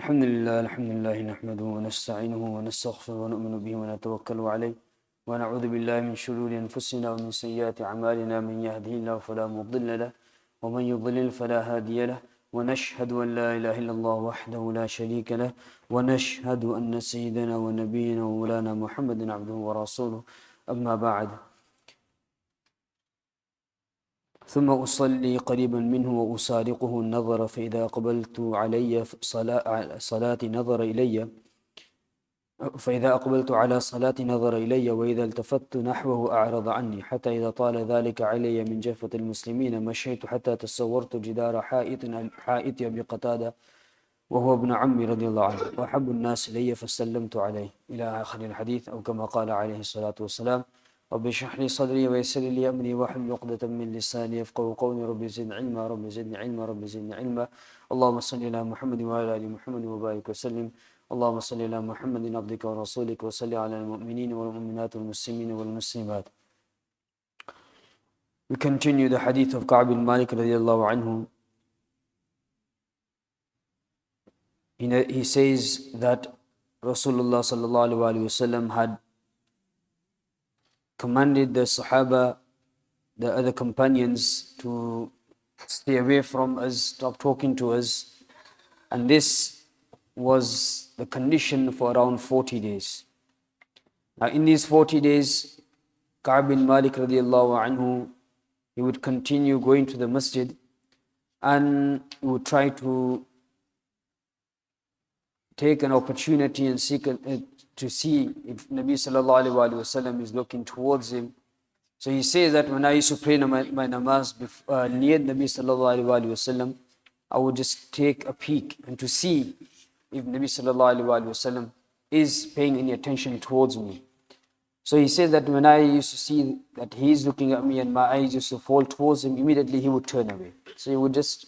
الحمد لله نحمده ونستعينه ونستغفره ونؤمن به ونتوكل عليه ونعوذ بالله من شرور أنفسنا ومن سيئات أعمالنا من يهده الله فلا مضل له ومن يضلل فلا هادي له ونشهد أن لا إله إلا الله وحده لا شريك له ونشهد أن سيدنا ونبينا ومولانا محمد عبده ورسوله أما بعد ثم أصلي قريبا منه وأسارقه النظر فإذا أقبلت علي صلاتي نظر إلي فإذا أقبلت على صلاتي نظر إلي وإذا التفت نحوه أعرض عني حتى إذا طال ذلك علي من جفة المسلمين مشيت حتى تصورت جدار حائط أبي قتادة وهو ابن عمي رضي الله عنه وأحب الناس إلي فسلمت عليه إلى آخر الحديث أو كما قال عليه الصلاة والسلام رب اشرح لي صدري ويسر لي أمري واحلل عقدة من لساني يفقهوا قولي رب زدني علما رب زدني علما رب زدني علما اللهم صل على محمد وعلى آل محمد وبارك وسلم اللهم صل على محمد عبدك ورسولك وصل على المؤمنين والمؤمنات والمسلمين والمسلمات. We continue the hadith of Ka'b bin Malik radiallahu anhu. He says that Rasulullah sallallahu alaihi wasallam had commanded the Sahaba, the other companions, to stay away from us, stop talking to us, and this was the condition for around 40 days. Now in these 40 days, Ka'b bin Malik radiallahu anhu, he would continue going to the masjid and he would try to take an opportunity and seek to see if Nabi sallallahu alaihi wasallam is looking towards him. So he says that when I used to pray my namaz near Nabi sallallahu alaihi wasallam, I would just take a peek and to see if Nabi sallallahu alaihi wasallam is paying any attention towards me. So he says that when I used to see that he is looking at me and my eyes used to fall towards him, immediately he would turn away. So he would just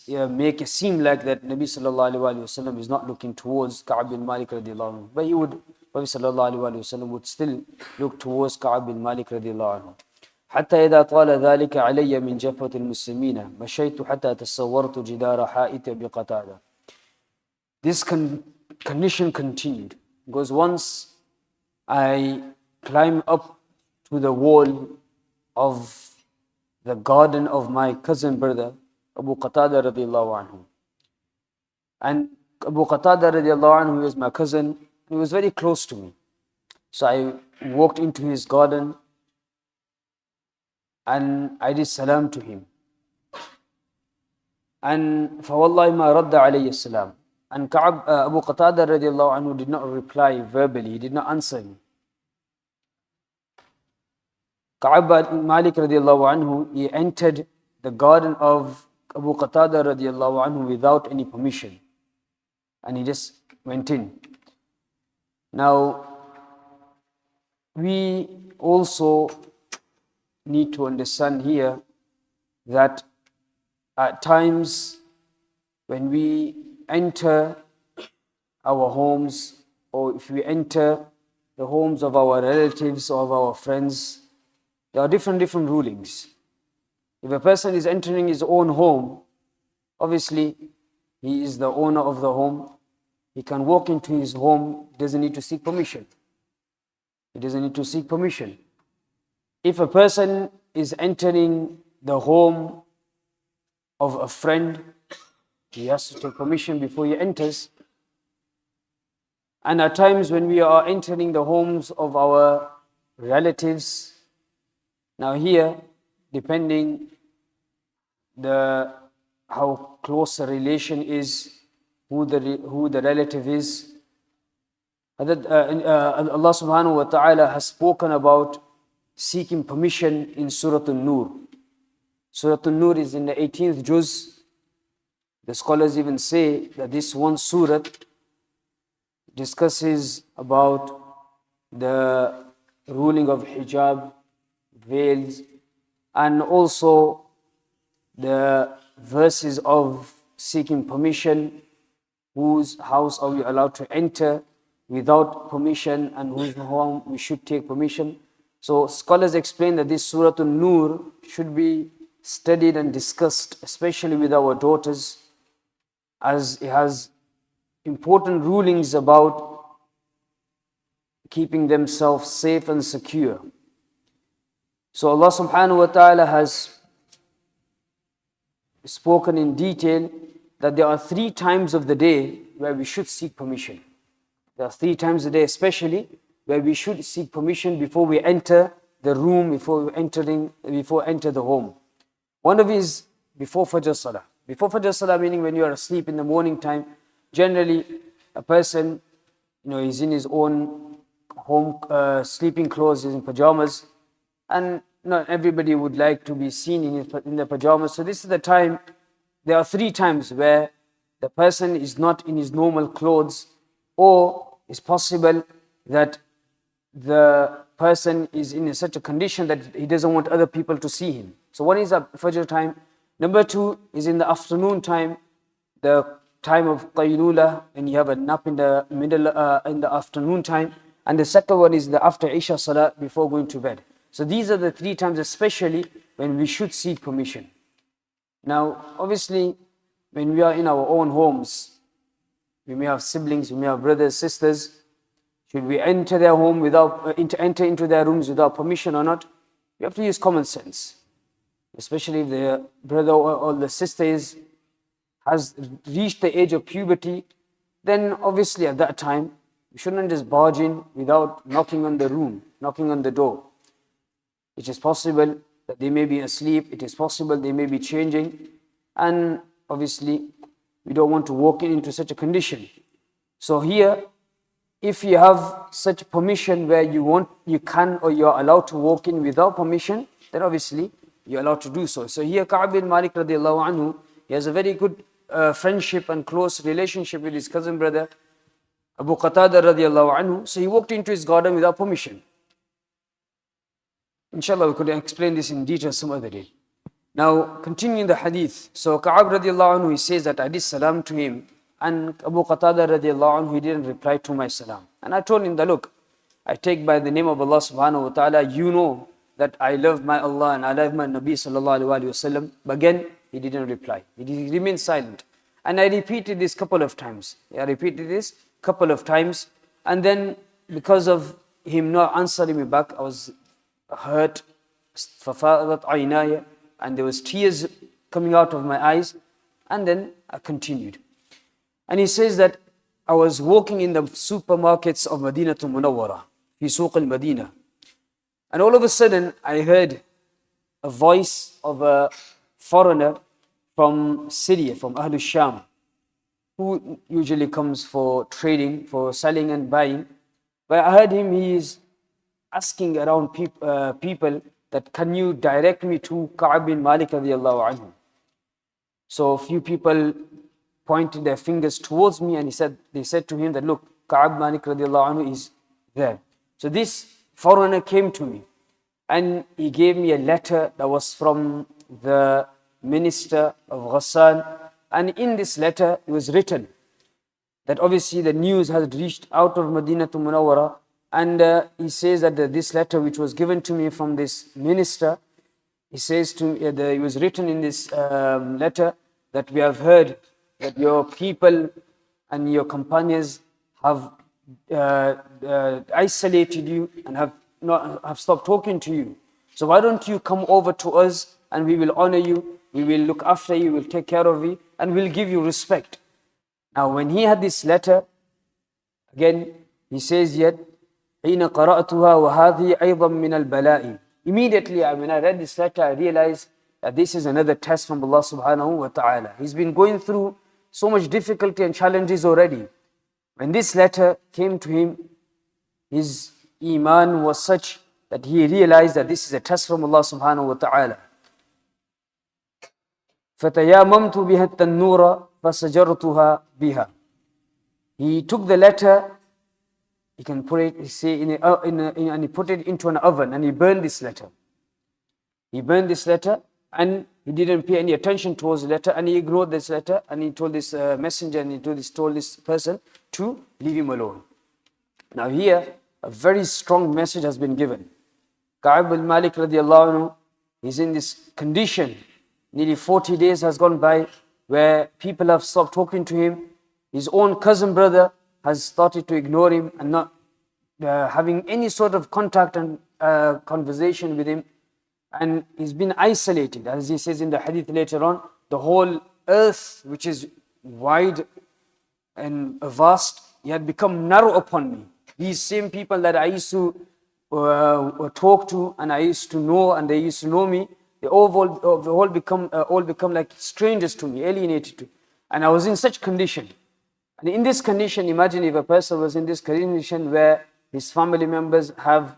make it seem like that Nabi sallallahu alaihi wasallam is not looking towards Ka'b bin Malik radiallahu anhu, but Nabi sallallahu alaihi wasallam would still look towards Ka'b bin Malik radiallahu anhu. حتى إذا طال ذلك علي من جفة المسلمين مشيت حتى تصورت جدار حائط أبي قتادة. This condition continued because once I climbed up to the wall of the garden of my cousin brother Abu Qatada radiallahu anhu. And Abu Qatada radiallahu anhu is my cousin. He was very close to me. So I walked into his garden and I did salam to him. And فَوَاللَّهِ مَا رَدَّ عَلَيَّ السَّلَامِ. And Abu Qatada radiallahu anhu did not reply verbally. He did not answer me. Ka'b bin Malik radiallahu anhu, he entered the garden of Abu Qatada radiallahu anhu without any permission. And he just went in. Now, we also need to understand here that at times when we enter our homes or if we enter the homes of our relatives or of our friends, there are different rulings. If a person is entering his own home, obviously he is the owner of the home. He can walk into his home, doesn't need to seek permission. He doesn't need to seek permission. If a person is entering the home of a friend, he has to take permission before he enters. And at times when we are entering the homes of our relatives, now here, depending how close a relation is, who the relative is, Allah subhanahu wa ta'ala has spoken about seeking permission in Surah An-Nur. Surah An-Nur is in the 18th juz. The scholars even say that this one surah discusses about the ruling of hijab, veils, and also the verses of seeking permission, whose house are we allowed to enter without permission and whose home we should take permission. So scholars explain that this Surah An-Nur should be studied and discussed, especially with our daughters, as it has important rulings about keeping themselves safe and secure. So Allah subhanahu wa ta'ala has spoken in detail that there are 3 times of the day where we should seek permission. There are 3 times a day especially where we should seek permission before we enter the room, before enter the home. One of it is before Fajr Salah. Before Fajr Salah meaning when you are asleep in the morning time. Generally a person, is in his own home sleeping clothes, is in pajamas, and not everybody would like to be seen in the pajamas. So this is the time. There are 3 times where the person is not in his normal clothes, or it's possible that the person is in such a condition that he doesn't want other people to see him. So one is at Fajr time. Number 2 is in the afternoon time, the time of Qaylula, and you have a nap in the middle, in the afternoon time. And the second one is the after Isha Salah, before going to bed. So these are the 3 times especially when we should seek permission. Now, obviously, when we are in our own homes, we may have siblings, we may have brothers, sisters. Should we enter their home enter into their rooms without permission or not? We have to use common sense. Especially if the brother or the sister has reached the age of puberty, then obviously at that time, we shouldn't just barge in without knocking on the door. It is possible that they may be asleep, it is possible they may be changing, and obviously we don't want to walk into such a condition. So here, if you have such permission where you can or you are allowed to walk in without permission, then obviously you're allowed to do so. So here Ka'ab bin Malik radiallahu anhu, he has a very good friendship and close relationship with his cousin brother Abu Qatada radiallahu anhu. So he walked into his garden without permission. Inshallah, we could explain this in detail some other day. Now, continuing the hadith. So Ka'ab radiallahu anhu, he says that I did salam to him, and Abu Qatada radiallahu anhu, he didn't reply to my salam. And I told him that, look, I take by the name of Allah subhanahu wa ta'ala, you know that I love my Allah and I love my Nabi sallallahu alayhi wa sallam. But again, he didn't reply. He remained silent. And I repeated this couple of times. And then, because of him not answering me back, I was hurt. فَفَاضَتْ عَيْنَايَ, and there was tears coming out of my eyes. And then I continued. And he says that I was walking in the supermarkets of Madinatul Munawwara, fi Suq al-Madinah. And all of a sudden, I heard a voice of a foreigner from Syria, from Ahlul Sham, who usually comes for trading, for selling and buying. But I heard him, he is asking around people that, can you direct me to Ka'ab bin Malik radiallahu anhu? So a few people pointed their fingers towards me, and they said to him that, look, Ka'ab Malik radiallahu anhu is there. So this foreigner came to me, and he gave me a letter that was from the minister of Ghassan. And in this letter, it was written that obviously the news has reached out of Madinatul Munawwara. And he says that this letter which was given to me from this minister, he says to me, it was written in this letter that we have heard that your people and your companions have isolated you and have stopped talking to you. So why don't you come over to us, and we will honor you, we will look after you, we will take care of you, and we'll give you respect. Now when he had this letter, again he says, yet حين قرأتها وهذه أيضا من البلاء. Immediately when I read this letter, I realized that this is another test from Allah subhanahu wa ta'ala. He's been going through so much difficulty and challenges already. When this letter came to him, his iman was such that he realized that this is a test from Allah subhanahu wa ta'ala. فَتَيَامَمْتُ بِهَا التَّنُّورَ فَسَجَرْتُهَا بِهَا. He took the letter, he can put it, and he put it into an oven, and he burned this letter. He burned this letter, and he didn't pay any attention towards the letter, and he ignored this letter, and he told this messenger, and he told this person to leave him alone. Now here, a very strong message has been given. Ka'ab bin Malik radiallahu anhu, he's in this condition. Nearly 40 days has gone by, where people have stopped talking to him. His own cousin brother has started to ignore him and not having any sort of contact and conversation with him. And he's been isolated. As he says in the hadith later on, the whole earth, which is wide and vast, he had become narrow upon me. These same people that I used to talk to and I used to know and they used to know me, they all become like strangers to me, alienated to me. And I was in such condition. And in this condition, imagine if a person was in this condition where his family members have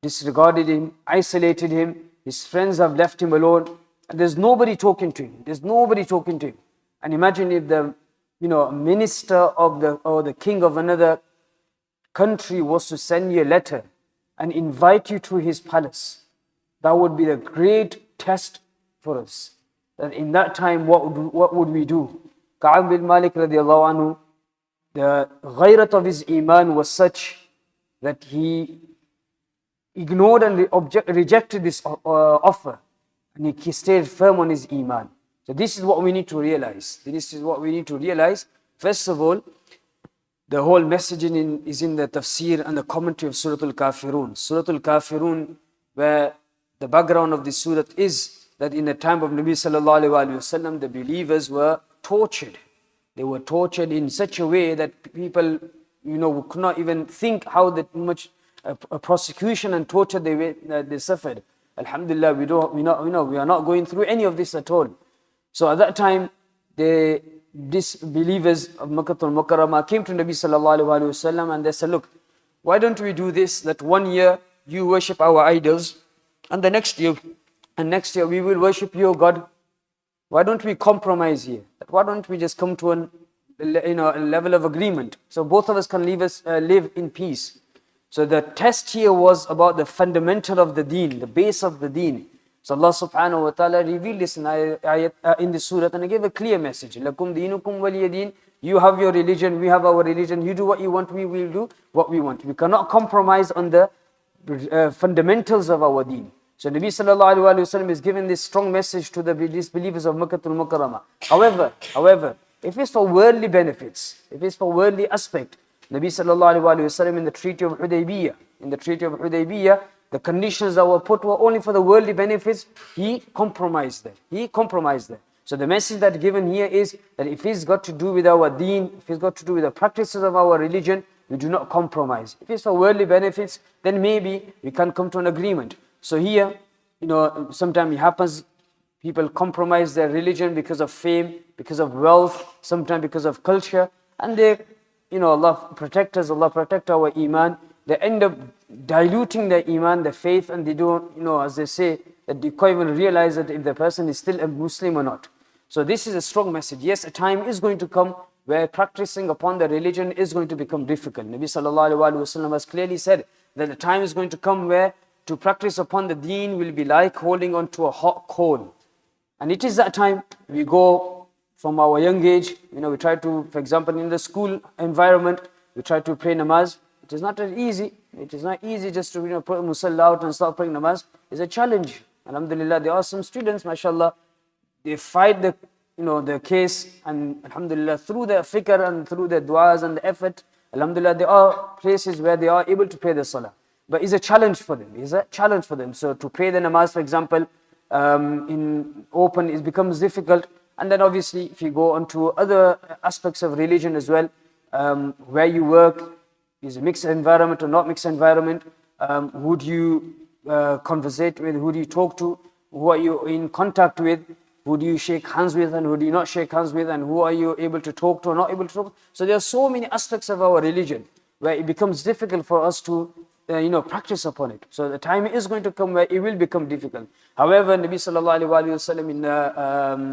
disregarded him, isolated him, his friends have left him alone, and there's nobody talking to him. There's nobody talking to him. And imagine if the minister or the king of another country was to send you a letter and invite you to his palace. That would be the great test for us. That in that time, what would we do? Ka'ab bin Malik radiallahu anhu, the ghayrat of his iman was such that he ignored and rejected this offer, and he stayed firm on his iman. So this is what we need to realize. This is what we need to realize. First of all, the whole message is in the tafsir and the commentary of Surah Al-Kafirun. Surah Al-Kafirun, where the background of this surah is that in the time of Nabi sallallahu alaihi wasallam, the believers were tortured. They were tortured in such a way that people, could not even think how that much prosecution and torture they suffered. Alhamdulillah, we are not going through any of this at all. So at that time, the disbelievers of Makkah al-Mukarramah came to Nabi sallallahu alaihi wasallam and they said, look, why don't we do this, that one year you worship our idols and the next year we will worship your God. Why don't we compromise here? Why don't we just come to a level of agreement so both of us can live in peace? So the test here was about the fundamental of the deen, the base of the deen. So Allah subhanahu wa ta'ala revealed this in the surah and gave a clear message. Lakum dinukum waliya din. You have your religion, we have our religion. You do what you want, we will do what we want. We cannot compromise on the fundamentals of our deen. So Nabi sallallahu alaihi wasallam is giving this strong message to the disbelievers of Makkah al-Mukarramah. However, if it's for worldly benefits, if it's for worldly aspect, Nabi sallallahu alaihi wasallam in the Treaty of Hudaybiyah, the conditions that were put were only for the worldly benefits. He compromised them. So the message that given here is that if it's got to do with our deen, if it's got to do with the practices of our religion, we do not compromise. If it's for worldly benefits, then maybe we can come to an agreement. So here, sometimes it happens, people compromise their religion because of fame, because of wealth, sometimes because of culture, and they, Allah protect us, Allah protect our iman. They end up diluting their iman, their faith, and they don't, as they say, that they can't even realize that if the person is still a Muslim or not. So this is a strong message. Yes, a time is going to come where practicing upon the religion is going to become difficult. Nabi sallallahu alaihi wasallam has clearly said that the time is going to come where to practice upon the deen will be like holding on to a hot coal. And it is that time we go from our young age, we try to, for example, in the school environment, we try to pray namaz. It is not that easy. It is not easy just to put musalla out and start praying namaz. It's a challenge. Alhamdulillah, there are some students, mashallah, they fight the case, and alhamdulillah, through their fikr and through their du'as and the effort, alhamdulillah, there are places where they are able to pray the salah. But it's a challenge for them. So to pray the namaz, for example, in open, it becomes difficult. And then obviously, if you go on to other aspects of religion as well, where you work, is a mixed environment or not mixed environment? Who do you conversate with? Who do you talk to? Who are you in contact with? Who do you shake hands with and who do you not shake hands with? And who are you able to talk to or not able to talk to? So there are so many aspects of our religion where it becomes difficult for us to practice upon it. So the time is going to come where it will become difficult. However, Nabi sallallahu alaihi wasallam in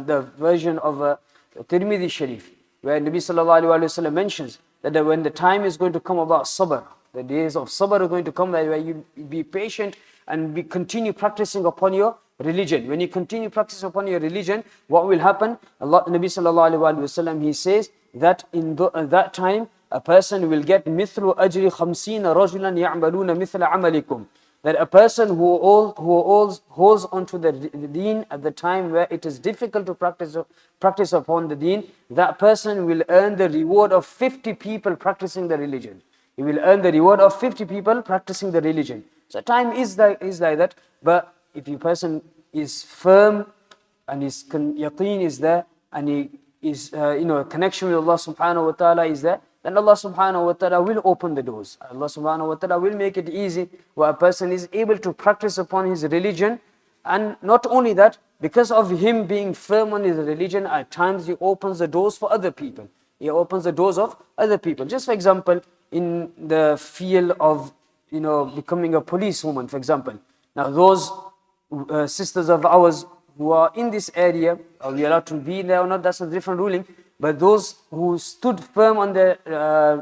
the version of Tirmidhi Sharif, where Nabi sallallahu alaihi wasallam mentions that when the time is going to come about sabr, the days of sabr are going to come where you be patient and continue practicing upon your religion. When you continue practicing upon your religion, what will happen? Nabi sallallahu alaihi wasallam, he says that in that time, a person will get mithlu ajri 50 rajulan ya'maluna mithla amalikum. that a person who holds onto the deen at the time where it is difficult to practice upon the deen, that person will earn the reward of 50 people practicing the religion. He will earn the reward of 50 people practicing the religion. So time is like that, but if a person is firm and his yaqeen is there, and he is, connection with Allah subhanahu wa ta'ala is there, then Allah subhanahu wa ta'ala will open the doors. Allah subhanahu wa ta'ala will make it easy where a person is able to practice upon his religion. And not only that, because of him being firm on his religion, at times he opens the doors for other people. He opens the doors of other people. Just for example, in the field of, becoming a policewoman, for example. Now those sisters of ours who are in this area, are we allowed to be there or not? That's a different ruling. But those who stood firm on the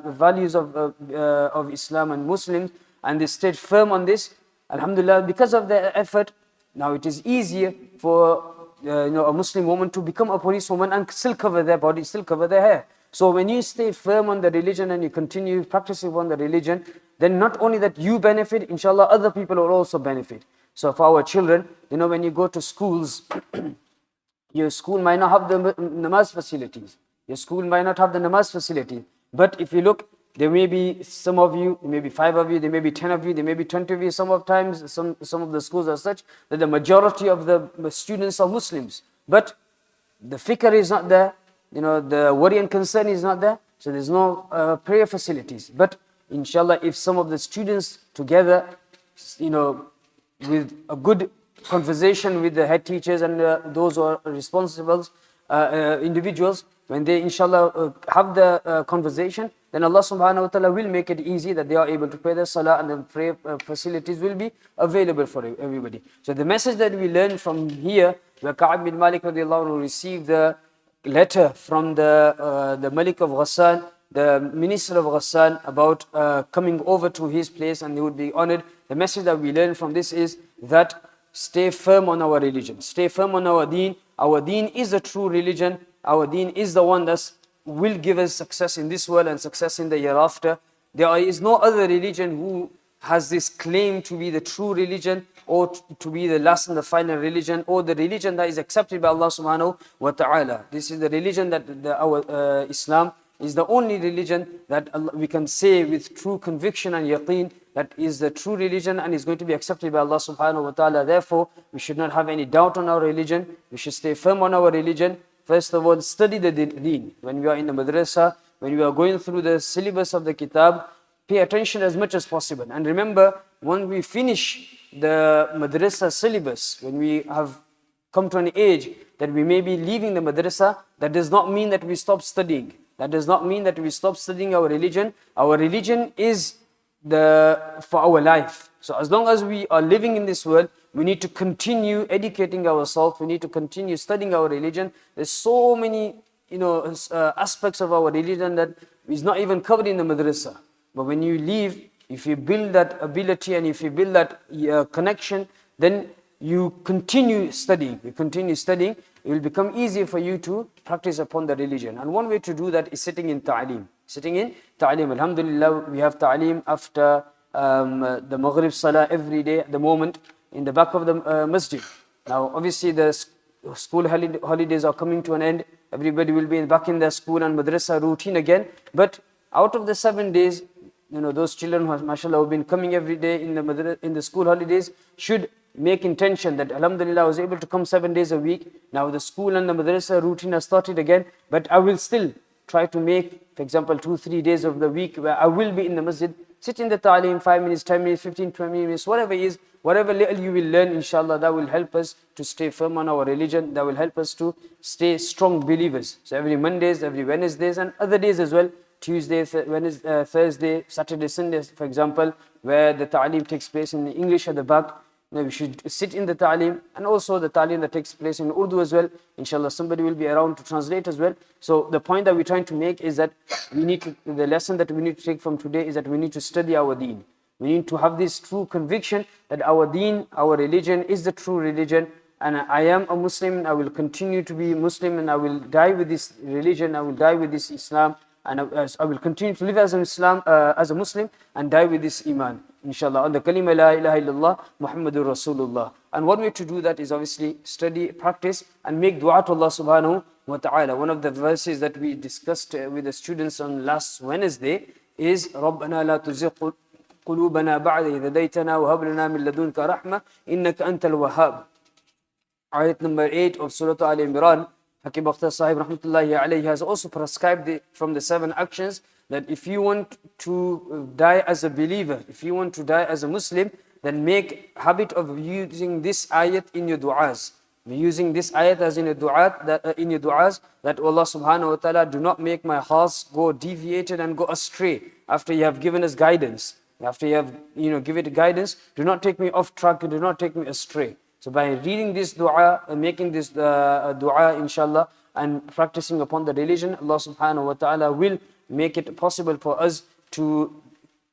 values of Islam and Muslims, and they stayed firm on this, alhamdulillah, because of their effort, now it is easier for a Muslim woman to become a policewoman and still cover their body, still cover their hair. So when you stay firm on the religion and you continue practicing on the religion, then not only that you benefit, inshallah, other people will also benefit. So for our children, when you go to schools, your school might not have the namaz facilities. Your school might not have the namaz facility. But if you look, there may be some of you, there may be 5 of you, there may be 10 of you, there may be 20 of you. Some of the schools are such that the majority of the students are Muslims. But the fikr is not there, the worry and concern is not there. So there's no prayer facilities. But inshallah, if some of the students together, with a good conversation with the head teachers and those who are responsible individuals, when they inshallah have the conversation, then Allah subhanahu wa ta'ala will make it easy that they are able to pray the salah, and the prayer facilities will be available for everybody. So the message that we learn from here, where Ka'ab bin Malik radiallahu anhu received the letter from the Malik of Ghassan, the minister of Ghassan, about coming over to his place and they would be honored. The message that we learn from this is that stay firm on our religion, stay firm on our deen. Our deen is the true religion. Our deen is the one that will give us success in this world and success in the hereafter. There is no other religion who has this claim to be the true religion, or to be the last and the final religion, or the religion that is accepted by Allah subhanahu wa ta'ala. This is the religion that our Islam is the only religion that we can say with true conviction and yaqeen that is the true religion and is going to be accepted by Allah subhanahu wa ta'ala. Therefore, we should not have any doubt on our religion. We should stay firm on our religion. First of all, study the deen. When we are in the madrasa, when we are going through the syllabus of the kitab, pay attention as much as possible. And remember, when we finish the madrasa syllabus, when we have come to an age that we may be leaving the madrasa, that does not mean that we stop studying. That does not mean that we stop studying our religion. Our religion is for our life. So as long as we are living in this world, we need to continue educating ourselves. We need to continue studying our religion. There's so many aspects of our religion that is not even covered in the madrasa. But when you leave, if you build that ability and if you build that connection, then you continue studying. It will become easier for you to practice upon the religion. And one way to do that is sitting in ta'aleem. Alhamdulillah, we have ta'aleem after the Maghrib Salah every day at the moment in the back of the masjid. Now, obviously, the school holidays are coming to an end. Everybody will be back in their school and madrasa routine again. But out of the 7 days, those children who, mashallah, have been coming every day in the school holidays should make intention that, alhamdulillah, I was able to come 7 days a week. Now the school and the madrasa routine has started again, but I will still try to make, for example, 2-3 days of the week where I will be in the masjid, sit in the ta'aleem, 5 minutes, 10 minutes, 15, 20 minutes, whatever it is, whatever little you will learn, inshallah, that will help us to stay firm on our religion, that will help us to stay strong believers. So every Mondays, every Wednesdays, and other days as well, Tuesday, Wednesday, Thursday, Saturday, Sundays, for example, where the ta'aleem takes place in English at the back. We should sit in the ta'aleem, and also the ta'aleem that takes place in Urdu as well. Inshallah, somebody will be around to translate as well. So the point that we're trying to make is that the lesson that we need to take from today is that we need to study our deen. We need to have this true conviction that our deen, our religion is the true religion. And I am a Muslim, and I will continue to be Muslim, and I will die with this religion, I will die with this Islam, and I will continue to live as a Muslim and die with this Iman. inshallah, on the kalima la ilaha illallah Muhammadur Rasulullah. And one way to do that is obviously study, practice, and make dua to Allah subhanahu wa ta'ala. One of the verses that we discussed with the students on last Wednesday is رَبَّنَا لَا تُزِغْ قُلُوبَنَا بَعْدَ إِذْ هَدَيْتَنَا وَهَبْ لَنَا مِن لَدُنْكَ رَحْمَةً إِنَّكَ أَنْتَ الْوَهَّابُ. Ayat number 8 of Surah Al Imran. Hakim Akhtar Sahib Rahmatullahi alayhi has also prescribed from the 7 actions that if you want to die as a believer, if you want to die as a Muslim, then make habit of using this ayat in your du'as. Using this ayat as in your du'as, that Allah subhanahu wa ta'ala, do not make my hearts go deviated and go astray after you have given us guidance. After you have given it guidance, do not take me off track, do not take me astray. So by reading this dua and making this dua inshallah and practicing upon the religion, Allah subhanahu wa ta'ala will make it possible for us to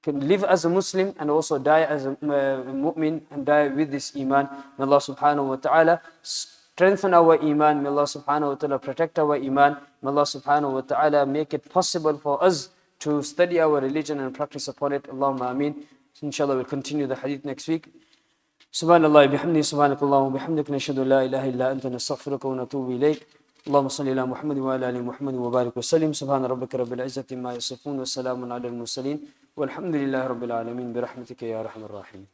live as a Muslim and also die as a mu'min and die with this iman. May Allah subhanahu wa ta'ala strengthen our iman. May Allah subhanahu wa ta'ala protect our iman. May Allah subhanahu wa ta'ala make it possible for us to study our religion and practice upon it. Allahumma ameen. Inshallah we'll continue the hadith next week. Subhanallah bihamdi, subhanakallah bihamdik, nashhadu la ilaha illa anta, nastaghfiruka wa natubu ilayk. Allahumma salli ala Muhammad wa ala ali Muhammad wa barik wa sallim. Subhana rabbika rabbil izzati amma yasifun wa salamun ala al-mursalin walhamdulillahi rabbil alamin bi rahmatika ya arhamar rahimin.